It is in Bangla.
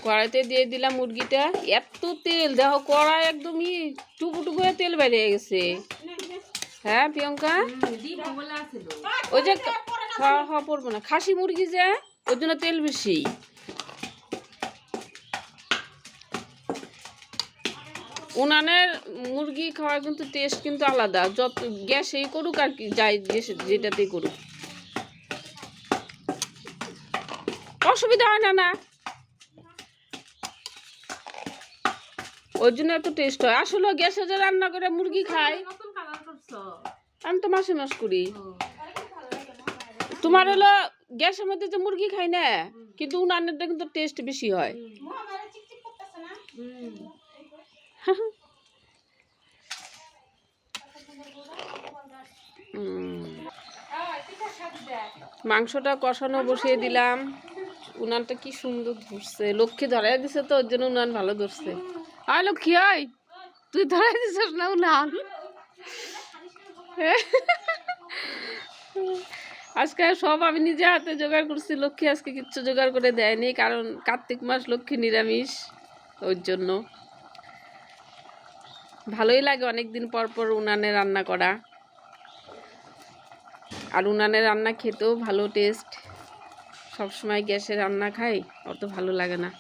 কড়াইতে দিয়ে দিলাম মুরগিটা। এত তেল দেখো, কড়াই একদমই টুকু করে তেল বেরিয়ে গেছে। হ্যাঁ প্রিয়ঙ্কা, ওই যে খাওয়া পড়বো না, খাসি মুরগি যে ওই জন্য তেল বেশি। উনানের মুরগি খাওয়ার কিন্তু টেস্ট কিন্তু আলাদা, যত গ্যাসেই করুক আর কি, যাই যেটাতেই করুক অসুবিধা হয় না। ওই জন্য এত টেস্ট হয়। আসলে গ্যাসে যে রান্না করে মুরগি খায়, আমি তো মাসে মাস করি। তোমার হলো গ্যাসের মধ্যে যে মুরগি খাই না, কিন্তু উনানেরটা কিন্তু টেস্ট বেশি হয়। মাংসটা কষানো বসিয়ে দিলাম। উনানটা কি সুন্দর ধরছে, লক্ষ্মী ধরাই দিছে তো, ওর জন্য উনান ভালো ধরছে। আয় লক্ষ্মী, আয় তুই ধরাই দিছিস না উনান। আজকে সব আমি নিজে হাতে জোগাড় করছি, লক্ষ্মী আজকে কিচ্ছু জোগাড় করে দেয়নি, কারণ কার্তিক মাস, লক্ষ্মী নিরামিষ, ওর জন্য। ভালোই লাগে অনেকদিন পর পর উনানে রান্না করা, আর উনানে রান্না খেতেও ভালো টেস্ট। সবসময় গ্যাসে রান্না খাই, অত ভালো লাগে না।